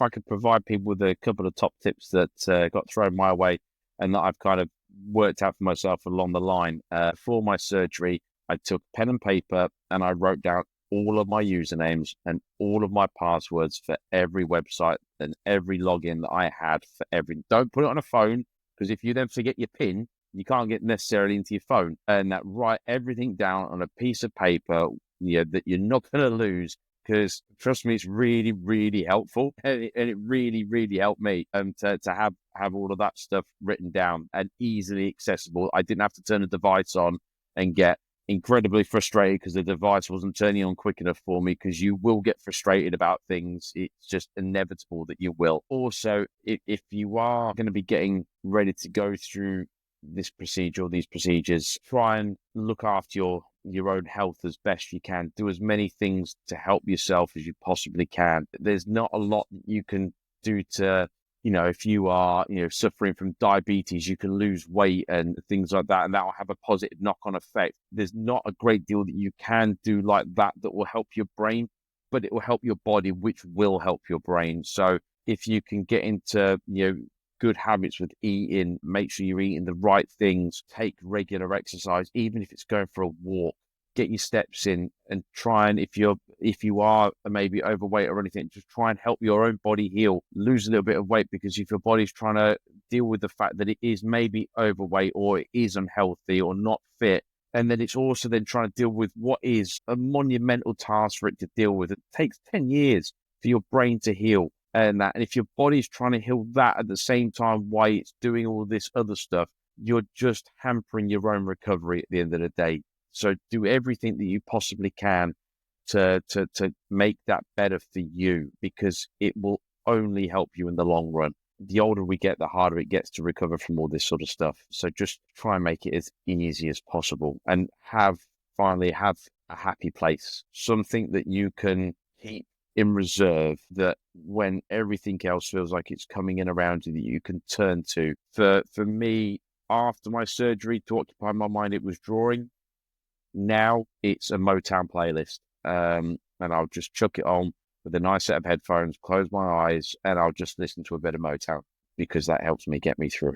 I could provide people with a couple of top tips that got thrown my way and that I've kind of worked out for myself along the line. For my surgery, I took pen and paper and I wrote down all of my usernames and all of my passwords for every website and every login that I had for every. Don't put it on a phone, because if you then forget your PIN, you can't get necessarily into your phone. And that write everything down on a piece of paper, that you're not going to lose. Because trust me, it's really, really helpful, and it really, really helped me to have all of that stuff written down and easily accessible. I didn't have to turn the device on and get incredibly frustrated because the device wasn't turning on quick enough for me, because you will get frustrated about things. It's just inevitable that you will. Also, if you are going to be getting ready to go through this procedure or these procedures, try and look after your own health as best you can. Do as many things to help yourself as you possibly can. There's not a lot that you can do to, if you are, suffering from diabetes, you can lose weight and things like that, and that will have a positive knock-on effect. There's not a great deal that you can do like that will help your brain, but it will help your body, which will help your brain. So if you can get into, good habits with eating, make sure you're eating the right things, take regular exercise, even if it's going for a walk, get your steps in, and try and, if you are maybe overweight or anything, just try and help your own body heal, lose a little bit of weight, because if your body's trying to deal with the fact that it is maybe overweight or it is unhealthy or not fit, and then it's also then trying to deal with what is a monumental task for it to deal with. It takes 10 years for your brain to heal. And if your body's trying to heal that at the same time while it's doing all this other stuff, you're just hampering your own recovery at the end of the day. So do everything that you possibly can to make that better for you, because it will only help you in the long run. The older we get, the harder it gets to recover from all this sort of stuff. So just try and make it as easy as possible, and finally have a happy place, something that you can keep in reserve, that when everything else feels like it's coming in around you, that you can turn to. For me, after my surgery, to occupy my mind, it was drawing. Now it's a Motown playlist, and I'll just chuck it on with a nice set of headphones, close my eyes, and I'll just listen to a bit of Motown, because that helps me get me through it.